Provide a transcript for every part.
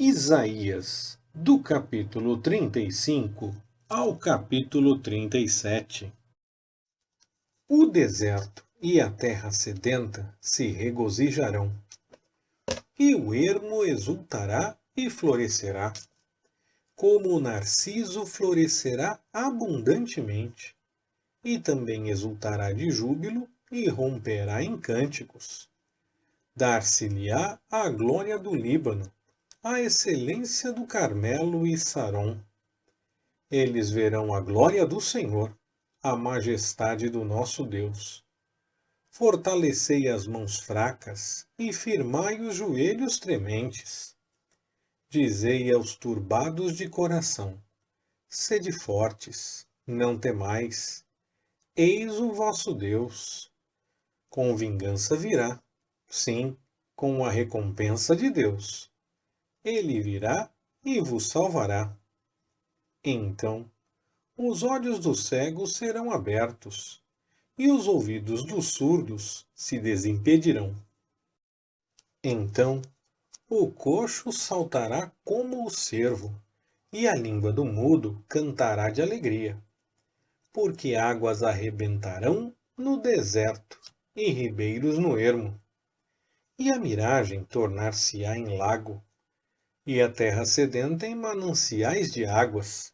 Isaías, do capítulo 35 ao capítulo 37. O deserto e a terra sedenta se regozijarão, e o ermo exultará e florescerá, como o narciso florescerá abundantemente, e também exultará de júbilo e romperá em cânticos. Dar-se-lhe-á a glória do Líbano, a excelência do Carmelo e Sarom. Eles verão a glória do Senhor, a majestade do nosso Deus. Fortalecei as mãos fracas e firmai os joelhos trementes. Dizei aos turbados de coração: sede fortes, não temais. Eis o vosso Deus. Com vingança virá, sim, com a recompensa de Deus. Ele virá e vos salvará. Então, os olhos dos cegos serão abertos, e os ouvidos dos surdos se desimpedirão. Então, o coxo saltará como o cervo, e a língua do mudo cantará de alegria, porque águas arrebentarão no deserto e ribeiros no ermo, e a miragem tornar-se-á em lago, e a terra sedenta em mananciais de águas.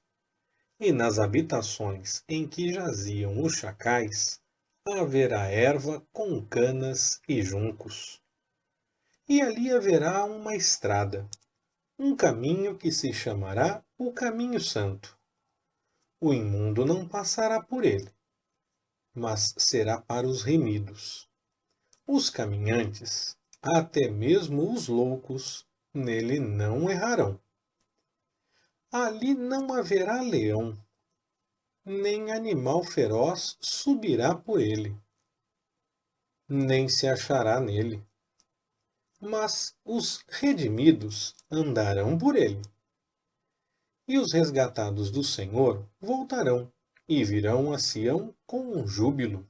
E nas habitações em que jaziam os chacais, haverá erva com canas e juncos. E ali haverá uma estrada, um caminho que se chamará o Caminho Santo. O imundo não passará por ele, mas será para os remidos. Os caminhantes, até mesmo os loucos, nele não errarão. Ali não haverá leão, nem animal feroz subirá por ele, nem se achará nele. Mas os redimidos andarão por ele. E os resgatados do Senhor voltarão, e virão a Sião com júbilo.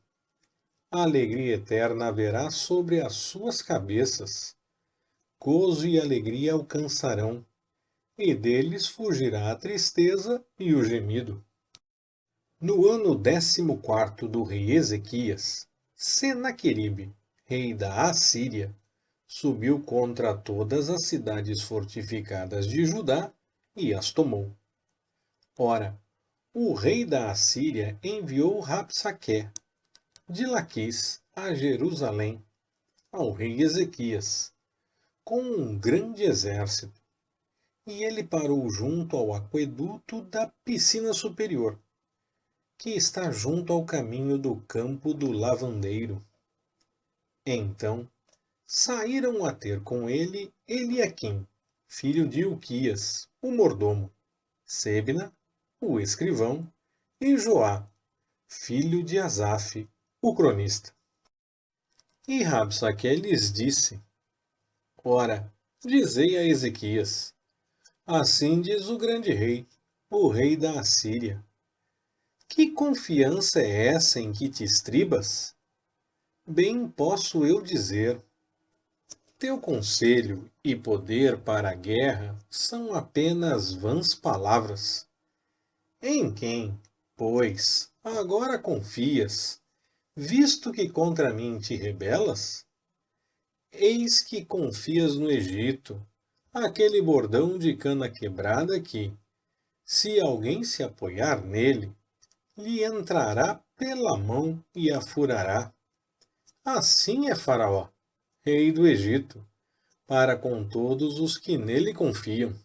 A alegria eterna haverá sobre as suas cabeças. Gozo e alegria alcançarão, e deles fugirá a tristeza e o gemido. No ano 14º do rei Ezequias, Senaqueribe, rei da Assíria, subiu contra todas as cidades fortificadas de Judá e as tomou. Ora, o rei da Assíria enviou Rabsaqué, de Laquis, a Jerusalém, ao rei Ezequias, com um grande exército, e ele parou junto ao aqueduto da piscina superior, que está junto ao caminho do campo do lavandeiro. Então, saíram a ter com ele Eliaquim, filho de Ilquias, o mordomo, Sebna, o escrivão, e Joá, filho de Asaf, o cronista. E Rabsaqué lhes disse: Ora, dizei a Ezequias: assim diz o grande rei, o rei da Assíria: que confiança é essa em que te estribas? Bem posso eu dizer: teu conselho e poder para a guerra são apenas vãs palavras. Em quem, pois, agora confias, visto que contra mim te rebelas? Eis que confias no Egito, aquele bordão de cana quebrada que, se alguém se apoiar nele, lhe entrará pela mão e a furará. Assim é Faraó, rei do Egito, para com todos os que nele confiam.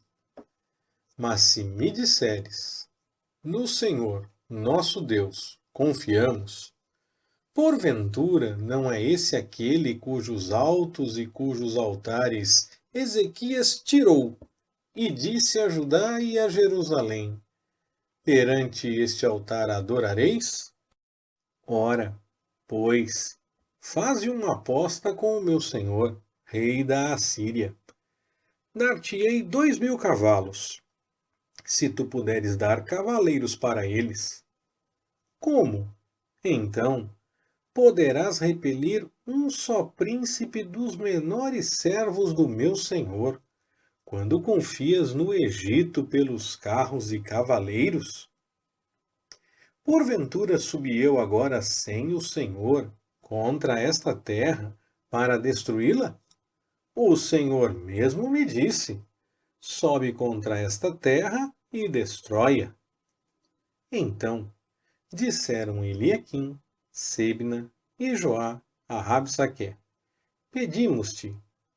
Mas se me disseres: no Senhor, nosso Deus, confiamos, porventura não é esse aquele cujos altos e cujos altares Ezequias tirou, e disse a Judá e a Jerusalém: perante este altar adorareis? Ora, pois, faze uma aposta com o meu senhor, rei da Assíria. Dar-te-ei 2000 cavalos, se tu puderes dar cavaleiros para eles. Como? Então, poderás repelir um só príncipe dos menores servos do meu senhor, quando confias no Egito pelos carros e cavaleiros? Porventura subi eu agora sem o Senhor contra esta terra para destruí-la? O Senhor mesmo me disse: sobe contra esta terra e destrói-a. Então disseram Eliaquim, Sebna e Joá a Rabsaque: pedimos-te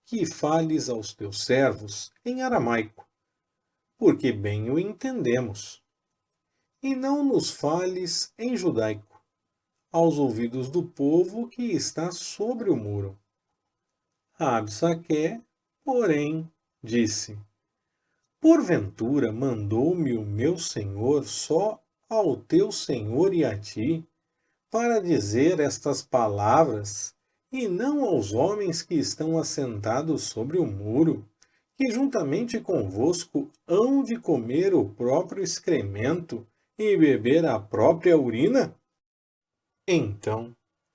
que fales aos teus servos em aramaico, porque bem o entendemos, e não nos fales em judaico, aos ouvidos do povo que está sobre o muro. Rabsaque, porém, disse: porventura mandou-me o meu senhor só ao teu senhor e a ti, para dizer estas palavras, e não aos homens que estão assentados sobre o muro, que juntamente convosco hão de comer o próprio excremento e beber a própria urina? Então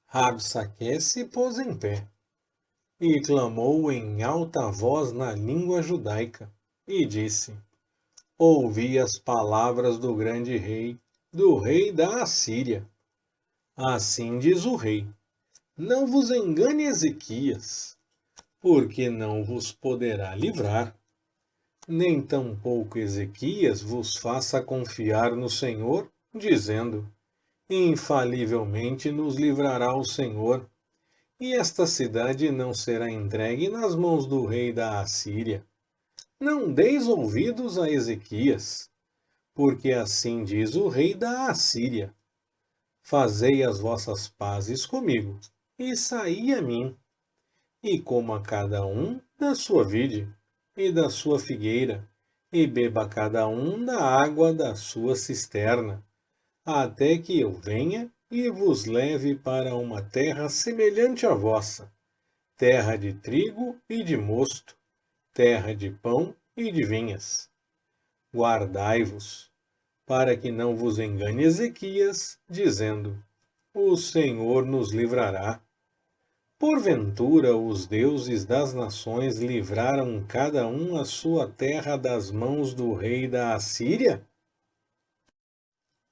Rabsaque se pôs em pé e clamou em alta voz na língua judaica, e disse: ouvi as palavras do grande rei, do rei da Assíria. Assim diz o rei: não vos engane Ezequias, porque não vos poderá livrar. Nem tampouco Ezequias vos faça confiar no Senhor, dizendo: infalivelmente nos livrará o Senhor, e esta cidade não será entregue nas mãos do rei da Assíria. Não deis ouvidos a Ezequias, porque assim diz o rei da Assíria: fazei as vossas pazes comigo, e saí a mim, e coma cada um da sua vide, e da sua figueira, e beba cada um da água da sua cisterna, até que eu venha e vos leve para uma terra semelhante à vossa, terra de trigo e de mosto, terra de pão e de vinhas. Guardai-vos, para que não vos engane Ezequias, dizendo: o Senhor nos livrará. Porventura os deuses das nações livraram cada um a sua terra das mãos do rei da Assíria?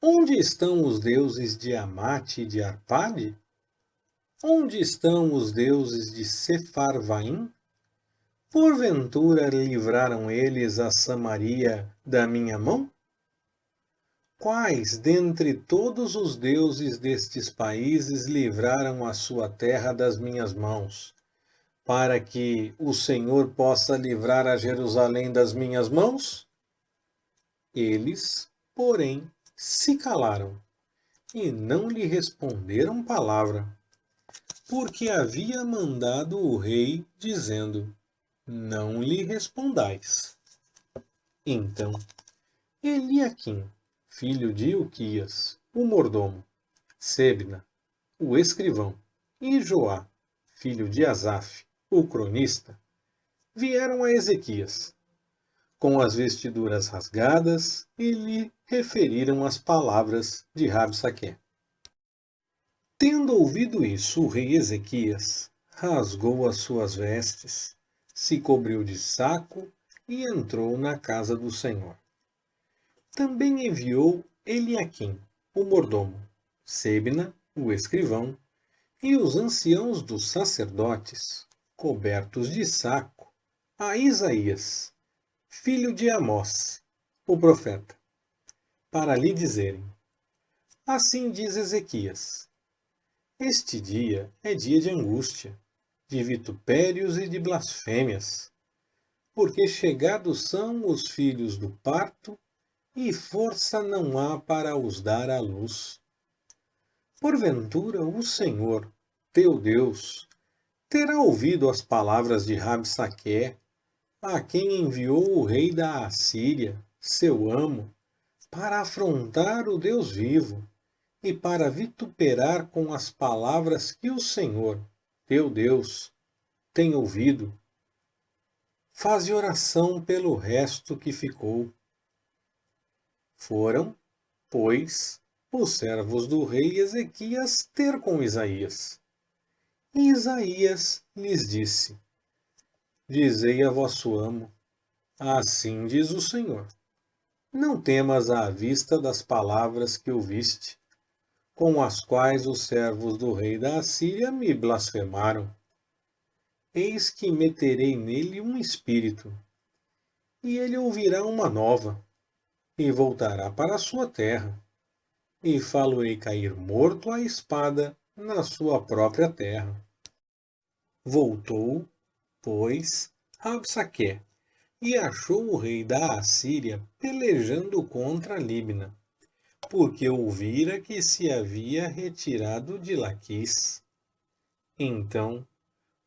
Onde estão os deuses de Amate e de Arpade? Onde estão os deuses de Sepharvaim? Porventura livraram eles a Samaria da minha mão? Quais dentre todos os deuses destes países livraram a sua terra das minhas mãos, para que o Senhor possa livrar a Jerusalém das minhas mãos? Eles, porém, se calaram e não lhe responderam palavra, porque havia mandado o rei, dizendo: não lhe respondais. Então Eliaquim, filho de Ilquias, o mordomo, Sebna, o escrivão, e Joá, filho de Asaf, o cronista, vieram a Ezequias, com as vestiduras rasgadas, e lhe referiram as palavras de Rabsaque. Tendo ouvido isso, o rei Ezequias rasgou as suas vestes, se cobriu de saco e entrou na casa do Senhor. Também enviou Eliaquim, o mordomo, Sebna, o escrivão, e os anciãos dos sacerdotes, cobertos de saco, a Isaías, filho de Amós, o profeta, para lhe dizerem: assim diz Ezequias: este dia é dia de angústia, de vitupérios e de blasfêmias, porque chegados são os filhos do parto, e força não há para os dar à luz. Porventura o Senhor, teu Deus, terá ouvido as palavras de Rabsaque, a quem enviou o rei da Assíria, seu amo, para afrontar o Deus vivo, e para vituperar com as palavras que o Senhor, teu Deus, tem ouvido. Faze oração pelo resto que ficou. Foram, pois, os servos do rei Ezequias ter com Isaías. E Isaías lhes disse: dizei a vosso amo: Assim diz o Senhor: não temas à vista das palavras que ouviste, com as quais os servos do rei da Assíria me blasfemaram. Eis que meterei nele um espírito, e ele ouvirá uma nova, e voltará para a sua terra, e fá-lo-ei cair morto à espada na sua própria terra. Voltou, pois, Rabsaque, e achou o rei da Assíria pelejando contra Líbina, porque ouvira que se havia retirado de Laquis. Então,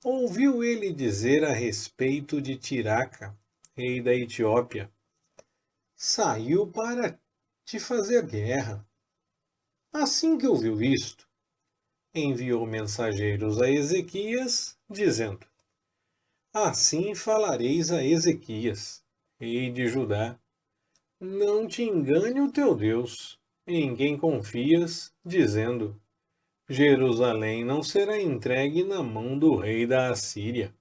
ouviu ele dizer a respeito de Tiraca, rei da Etiópia: saiu para te fazer guerra. Assim que ouviu isto, enviou mensageiros a Ezequias, dizendo: assim falareis a Ezequias, rei de Judá: não te engane o teu Deus, em quem confias, dizendo: Jerusalém não será entregue na mão do rei da Assíria.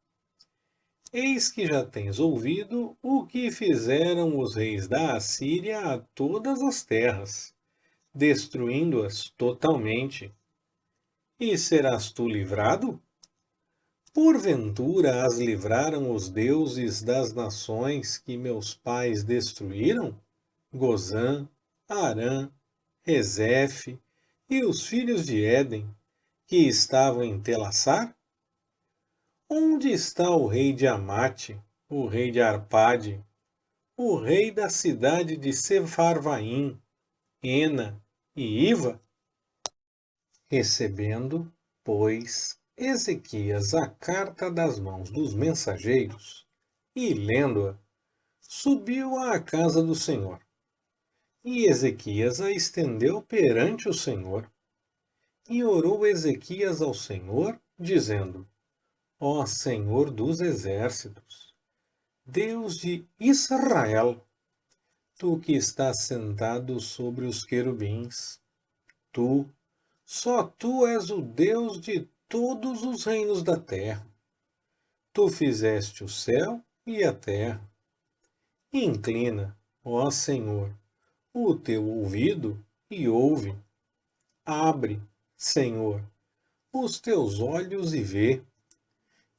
Eis que já tens ouvido o que fizeram os reis da Assíria a todas as terras, destruindo-as totalmente. E serás tu livrado? Porventura as livraram os deuses das nações que meus pais destruíram? Gozã, Harã, Rezefe e os filhos de Éden, que estavam em Telassar? Onde está o rei de Amate, o rei de Arpade, o rei da cidade de Sefarvaim, Ena e Iva? Recebendo, pois, Ezequias a carta das mãos dos mensageiros, e lendo-a, subiu à casa do Senhor. E Ezequias a estendeu perante o Senhor. E orou Ezequias ao Senhor, dizendo: ó Senhor dos exércitos, Deus de Israel, tu que estás sentado sobre os querubins, tu, só tu és o Deus de todos os reinos da terra. Tu fizeste o céu e a terra. Inclina, ó Senhor, o teu ouvido e ouve. Abre, Senhor, os teus olhos e vê.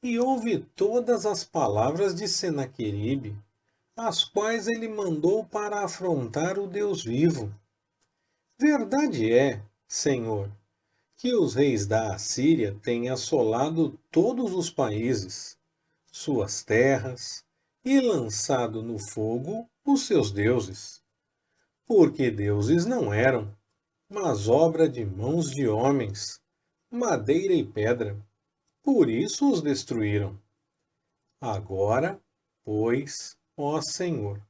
E ouve todas as palavras de Senaqueribe, as quais ele mandou para afrontar o Deus vivo. Verdade é, Senhor, que os reis da Assíria têm assolado todos os países, suas terras, e lançado no fogo os seus deuses. Porque deuses não eram, mas obra de mãos de homens, madeira e pedra. Por isso os destruíram. Agora, pois, ó Senhor,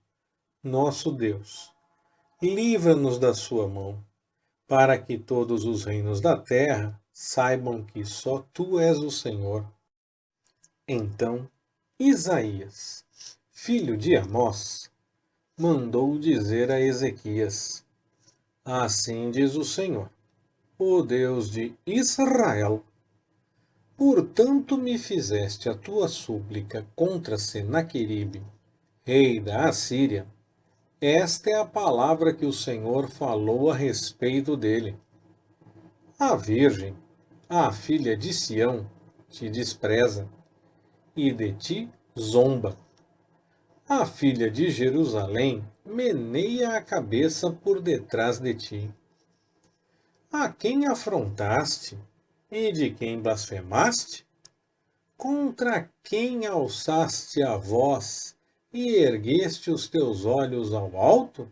nosso Deus, livra-nos da sua mão, para que todos os reinos da terra saibam que só tu és o Senhor. Então, Isaías, filho de Amós, mandou dizer a Ezequias: assim diz o Senhor, o Deus de Israel: portanto me fizeste a tua súplica contra Senaqueribe, rei da Assíria. Esta é a palavra que o Senhor falou a respeito dele. A virgem, a filha de Sião, te despreza, e de ti zomba. A filha de Jerusalém meneia a cabeça por detrás de ti. A quem afrontaste e de quem blasfemaste? Contra quem alçaste a voz e ergueste os teus olhos ao alto?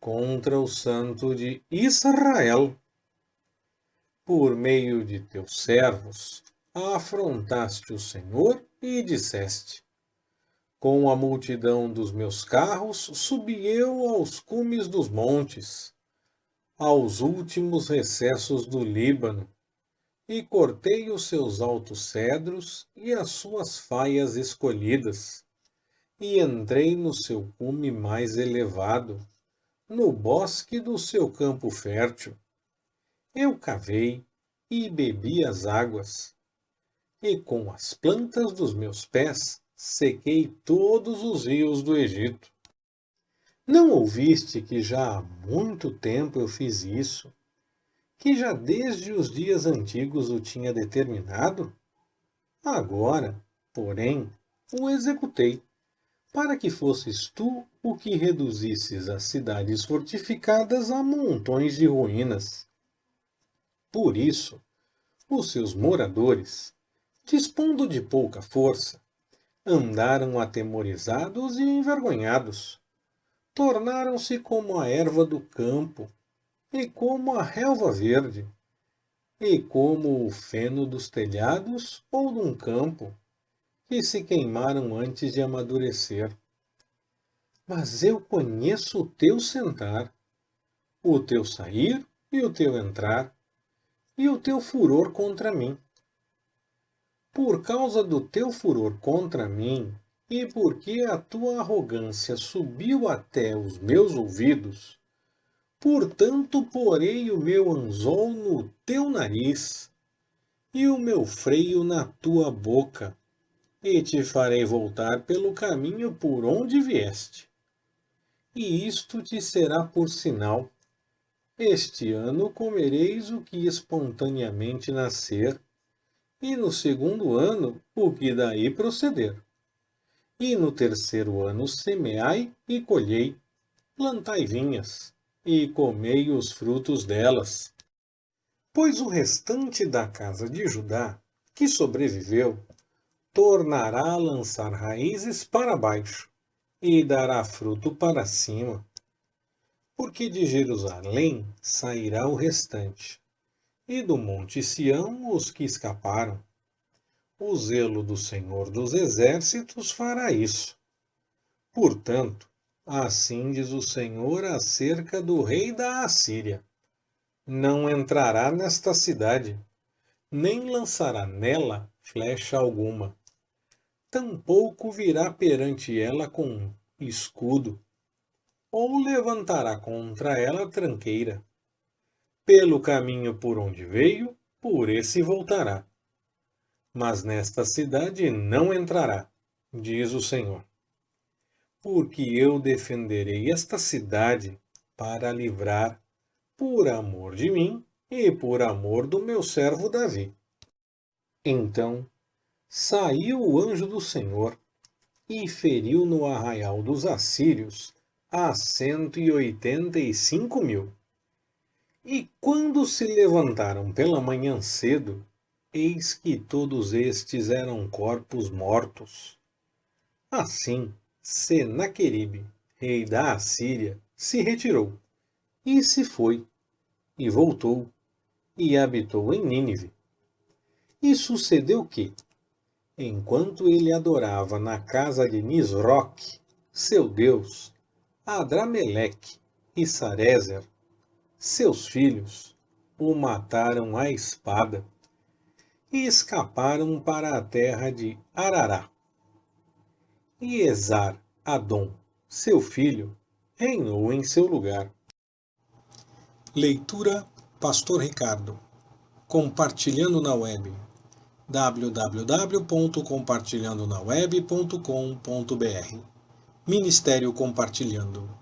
Contra o Santo de Israel. Por meio de teus servos, afrontaste o Senhor e disseste: com a multidão dos meus carros subi eu aos cumes dos montes, aos últimos recessos do Líbano, e cortei os seus altos cedros e as suas faias escolhidas, e entrei no seu cume mais elevado, no bosque do seu campo fértil. Eu cavei e bebi as águas, e com as plantas dos meus pés sequei todos os rios do Egito. Não ouviste que já há muito tempo eu fiz isso? Que já desde os dias antigos o tinha determinado? Agora, porém, o executei, para que fosses tu o que reduzisses as cidades fortificadas a montões de ruínas. Por isso, os seus moradores, dispondo de pouca força, andaram atemorizados e envergonhados. Tornaram-se como a erva do campo, e como a relva verde, e como o feno dos telhados ou de um campo, que se queimaram antes de amadurecer. Mas eu conheço o teu sentar, o teu sair e o teu entrar, e o teu furor contra mim. Por causa do teu furor contra mim, e porque a tua arrogância subiu até os meus ouvidos, portanto porei o meu anzol no teu nariz, e o meu freio na tua boca, e te farei voltar pelo caminho por onde vieste. E isto te será por sinal. Este ano comereis o que espontaneamente nascer, e no segundo ano o que daí proceder. E no terceiro ano semeai e colhei, plantai vinhas, e comei os frutos delas. Pois o restante da casa de Judá, que sobreviveu, tornará a lançar raízes para baixo, e dará fruto para cima. Porque de Jerusalém sairá o restante, e do monte Sião os que escaparam. O zelo do Senhor dos Exércitos fará isso. Portanto, assim diz o Senhor acerca do rei da Assíria: não entrará nesta cidade, nem lançará nela flecha alguma. Tampouco virá perante ela com escudo, ou levantará contra ela tranqueira. Pelo caminho por onde veio, por esse voltará. Mas nesta cidade não entrará, diz o Senhor. Porque eu defenderei esta cidade para livrar, por amor de mim e por amor do meu servo Davi. Então saiu o anjo do Senhor e feriu no arraial dos assírios a 185.000. E quando se levantaram pela manhã cedo, eis que todos estes eram corpos mortos. Assim, Senaqueribe, rei da Assíria, se retirou, e se foi, e voltou, e habitou em Nínive. E sucedeu que, enquanto ele adorava na casa de Nisroque, seu deus, Adrameleque e Sarezer, seus filhos, o mataram à espada, e escaparam para a terra de Arará. E Esar-Adom, seu filho, reinou em seu lugar. Leitura Pastor Ricardo. Compartilhando na web. www.compartilhandonaweb.com.br Ministério Compartilhando.